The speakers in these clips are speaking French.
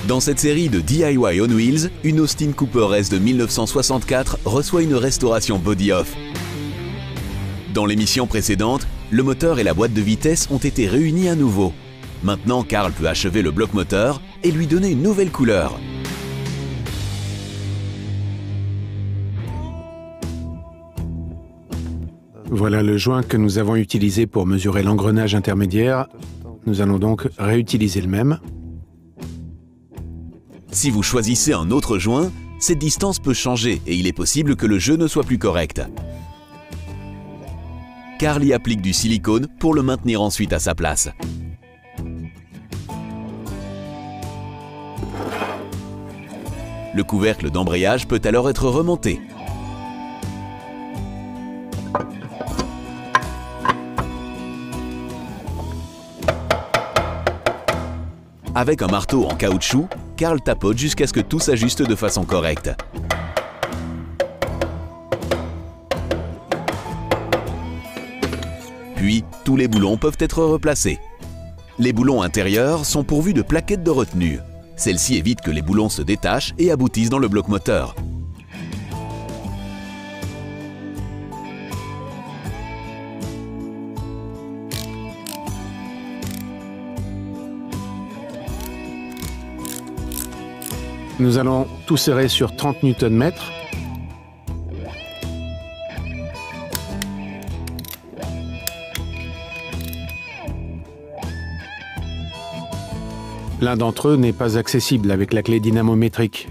Dans cette série de DIY on Wheels, une Austin Cooper S de 1964 reçoit une restauration body-off. Dans l'émission précédente, le moteur et la boîte de vitesse ont été réunis à nouveau. Maintenant, Carl peut achever le bloc moteur et lui donner une nouvelle couleur. Voilà le joint que nous avons utilisé pour mesurer l'engrenage intermédiaire. Nous allons donc réutiliser le même. Si vous choisissez un autre joint, cette distance peut changer et il est possible que le jeu ne soit plus correct. Carl y applique du silicone pour le maintenir ensuite à sa place. Le couvercle d'embrayage peut alors être remonté. Avec un marteau en caoutchouc, Carl tapote jusqu'à ce que tout s'ajuste de façon correcte. Puis, tous les boulons peuvent être replacés. Les boulons intérieurs sont pourvus de plaquettes de retenue. Celles-ci évitent que les boulons se détachent et aboutissent dans le bloc moteur. Nous allons tout serrer sur 30 Nm. L'un d'entre eux n'est pas accessible avec la clé dynamométrique.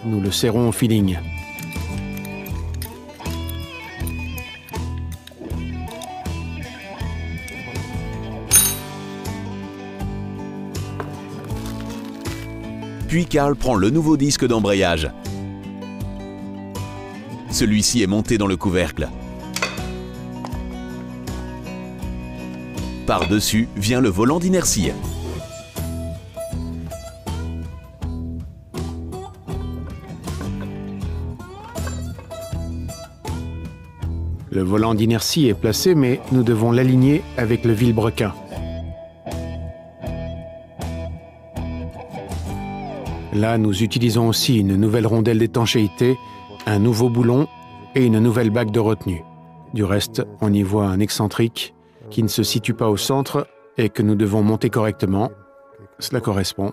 Nous le serrons au feeling. Puis Carl prend le nouveau disque d'embrayage. Celui-ci est monté dans le couvercle. Par-dessus vient le volant d'inertie. Le volant d'inertie est placé, mais nous devons l'aligner avec le vilebrequin. Là, nous utilisons aussi une nouvelle rondelle d'étanchéité, un nouveau boulon et une nouvelle bague de retenue. Du reste, on y voit un excentrique qui ne se situe pas au centre et que nous devons monter correctement. Cela correspond.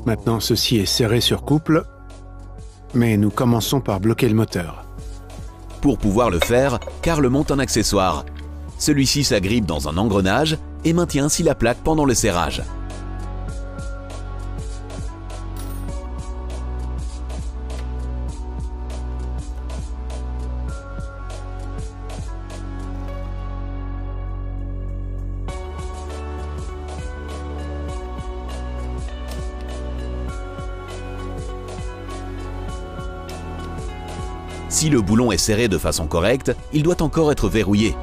Maintenant, ceci est serré sur couple, mais nous commençons par bloquer le moteur. Pour pouvoir le faire, Carl monte un accessoire. Celui-ci s'agrippe dans un engrenage et maintient ainsi la plaque pendant le serrage. Si le boulon est serré de façon correcte, il doit encore être verrouillé.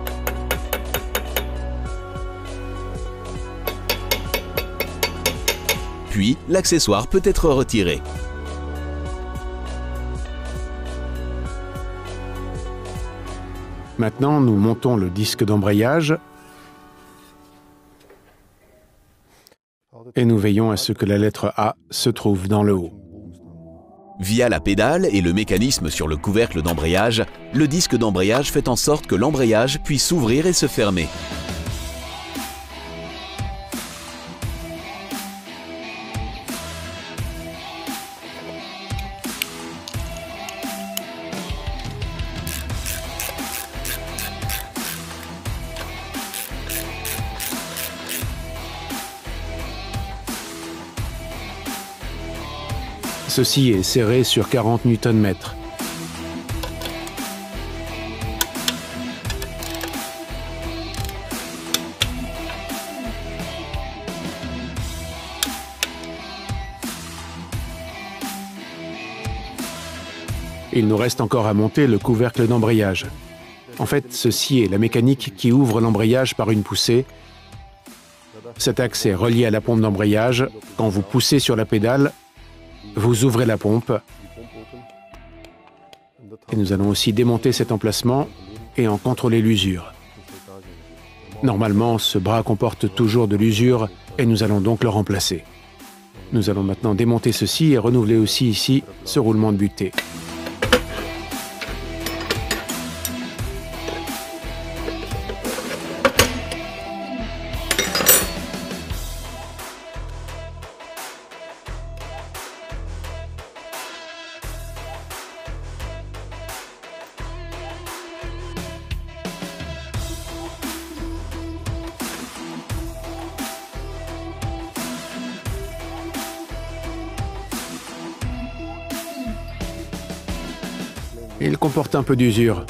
Puis, l'accessoire peut être retiré. Maintenant, nous montons le disque d'embrayage et nous veillons à ce que la lettre A se trouve dans le haut. Via la pédale et le mécanisme sur le couvercle d'embrayage, le disque d'embrayage fait en sorte que l'embrayage puisse s'ouvrir et se fermer. Ceci est serré sur 40 Nm. Il nous reste encore à monter le couvercle d'embrayage. En fait, ceci est la mécanique qui ouvre l'embrayage par une poussée. Cet axe est relié à la pompe d'embrayage. Quand vous poussez sur la pédale, vous ouvrez la pompe et nous allons aussi démonter cet emplacement et en contrôler l'usure. Normalement, ce bras comporte toujours de l'usure et nous allons donc le remplacer. Nous allons maintenant démonter ceci et renouveler aussi ici ce roulement de butée. Il comporte un peu d'usure.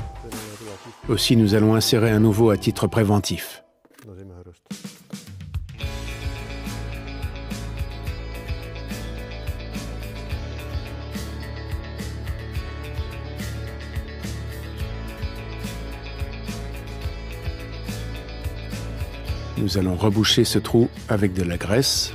Aussi, nous allons insérer un nouveau à titre préventif. Nous allons reboucher ce trou avec de la graisse.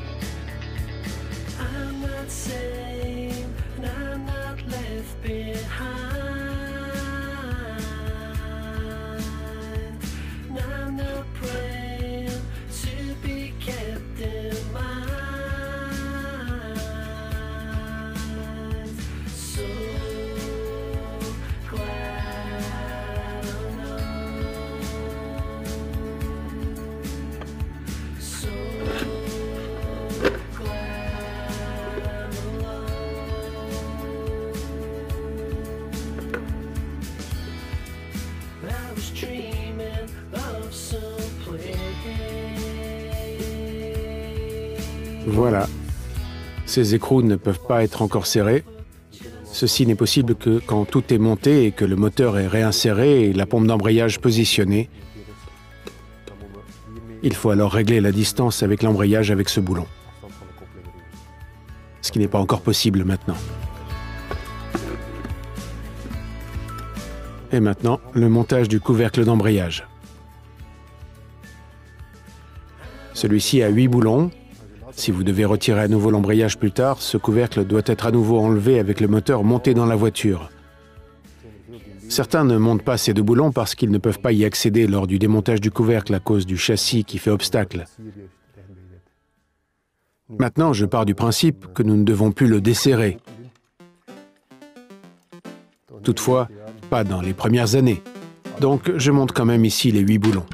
Voilà. Ces écrous ne peuvent pas être encore serrés. Ceci n'est possible que quand tout est monté et que le moteur est réinséré et la pompe d'embrayage positionnée. Il faut alors régler la distance avec l'embrayage avec ce boulon. Ce qui n'est pas encore possible maintenant. Et maintenant, le montage du couvercle d'embrayage. Celui-ci a 8 boulons. Si vous devez retirer à nouveau l'embrayage plus tard, ce couvercle doit être à nouveau enlevé avec le moteur monté dans la voiture. Certains ne montent pas ces 2 boulons parce qu'ils ne peuvent pas y accéder lors du démontage du couvercle à cause du châssis qui fait obstacle. Maintenant, je pars du principe que nous ne devons plus le desserrer. Toutefois, pas dans les premières années. Donc, je monte quand même ici les 8 boulons.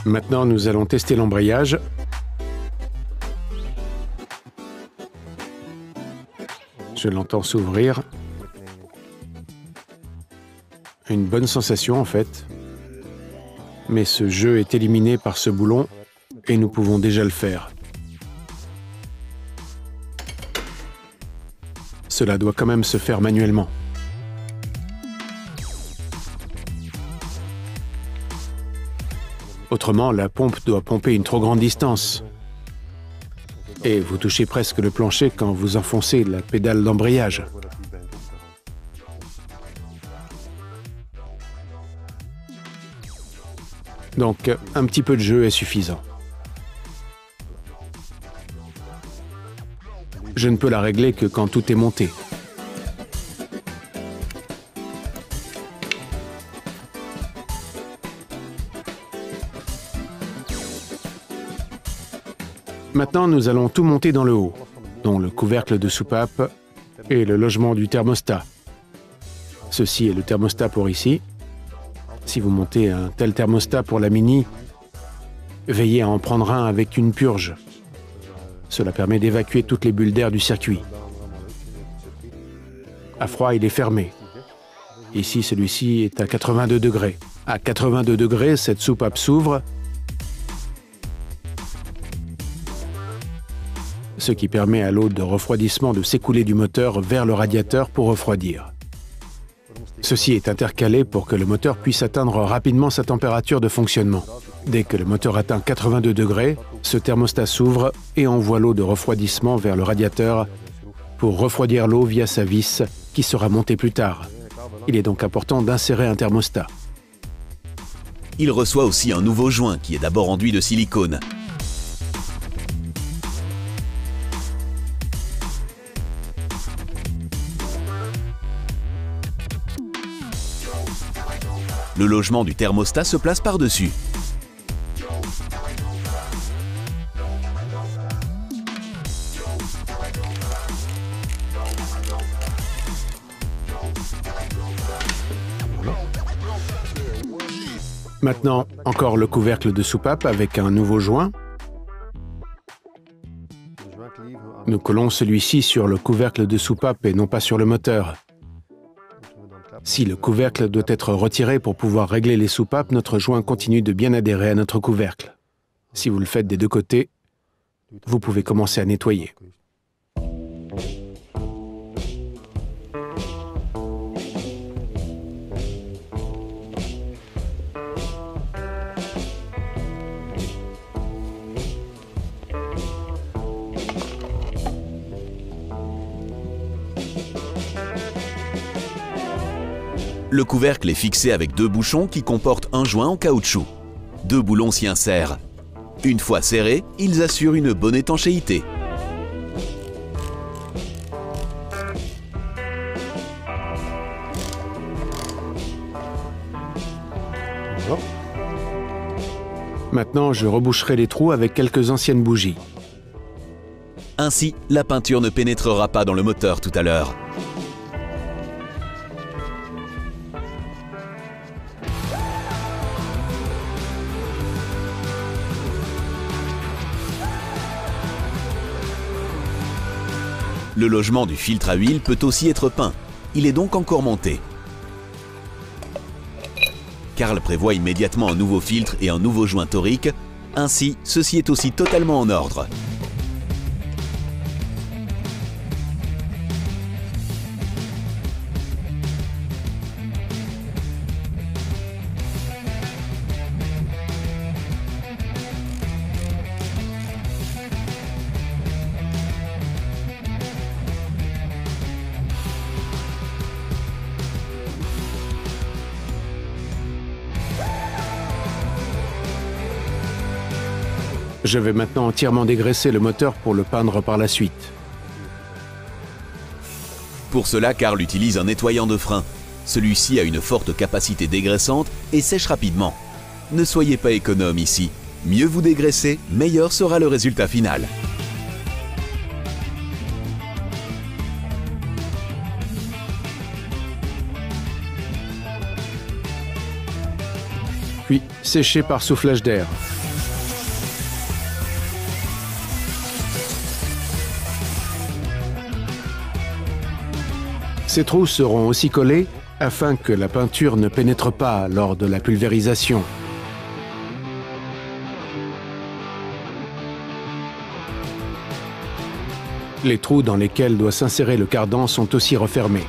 Maintenant, nous allons tester l'embrayage. Je l'entends s'ouvrir. Une bonne sensation en fait. Mais ce jeu est éliminé par ce boulon et nous pouvons déjà le faire. Cela doit quand même se faire manuellement. Autrement, la pompe doit pomper une trop grande distance. Et vous touchez presque le plancher quand vous enfoncez la pédale d'embrayage. Donc, un petit peu de jeu est suffisant. Je ne peux la régler que quand tout est monté. Maintenant, nous allons tout monter dans le haut, dont le couvercle de soupape et le logement du thermostat. Ceci est le thermostat pour ici. Si vous montez un tel thermostat pour la Mini, veillez à en prendre un avec une purge. Cela permet d'évacuer toutes les bulles d'air du circuit. À froid, il est fermé. Ici, celui-ci est à 82 degrés. À 82 degrés, cette soupape s'ouvre, ce qui permet à l'eau de refroidissement de s'écouler du moteur vers le radiateur pour refroidir. Ceci est intercalé pour que le moteur puisse atteindre rapidement sa température de fonctionnement. Dès que le moteur atteint 82 degrés, ce thermostat s'ouvre et envoie l'eau de refroidissement vers le radiateur pour refroidir l'eau via sa vis qui sera montée plus tard. Il est donc important d'insérer un thermostat. Il reçoit aussi un nouveau joint qui est d'abord enduit de silicone. Le logement du thermostat se place par-dessus. Maintenant, encore le couvercle de soupape avec un nouveau joint. Nous collons celui-ci sur le couvercle de soupape et non pas sur le moteur. Si le couvercle doit être retiré pour pouvoir régler les soupapes, notre joint continue de bien adhérer à notre couvercle. Si vous le faites des deux côtés, vous pouvez commencer à nettoyer. Le couvercle est fixé avec deux bouchons qui comportent un joint en caoutchouc. Deux boulons s'y insèrent. Une fois serrés, ils assurent une bonne étanchéité. Maintenant, je reboucherai les trous avec quelques anciennes bougies. Ainsi, la peinture ne pénétrera pas dans le moteur tout à l'heure. Le logement du filtre à huile peut aussi être peint. Il est donc encore monté. Karl prévoit immédiatement un nouveau filtre et un nouveau joint torique. Ainsi, ceci est aussi totalement en ordre. Je vais maintenant entièrement dégraisser le moteur pour le peindre par la suite. Pour cela, Karl utilise un nettoyant de frein. Celui-ci a une forte capacité dégraissante et sèche rapidement. Ne soyez pas économe ici. Mieux vous dégraissez, meilleur sera le résultat final. Puis, sécher par soufflage d'air. Ces trous seront aussi collés afin que la peinture ne pénètre pas lors de la pulvérisation. Les trous dans lesquels doit s'insérer le cardan sont aussi refermés.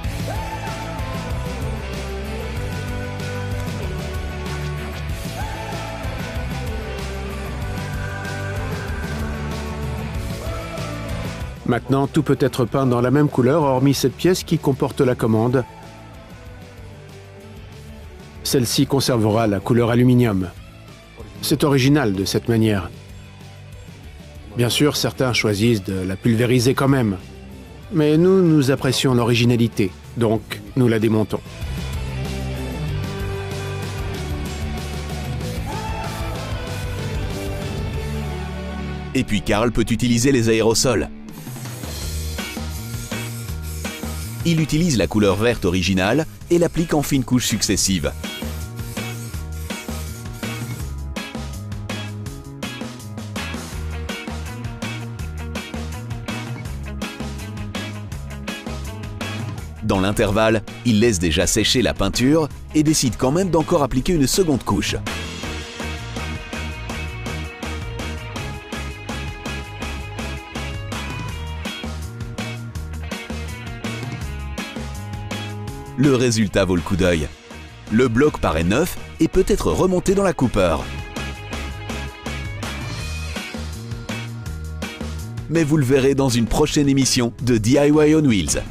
Maintenant, tout peut être peint dans la même couleur, hormis cette pièce qui comporte la commande. Celle-ci conservera la couleur aluminium. C'est original de cette manière. Bien sûr, certains choisissent de la pulvériser quand même. Mais nous apprécions l'originalité, donc nous la démontons. Et puis Karl peut utiliser les aérosols. Il utilise la couleur verte originale et l'applique en fines couches successives. Dans l'intervalle, il laisse déjà sécher la peinture et décide quand même d'encore appliquer une seconde couche. Le résultat vaut le coup d'œil. Le bloc paraît neuf et peut être remonté dans la Cooper. Mais vous le verrez dans une prochaine émission de DIY on Wheels.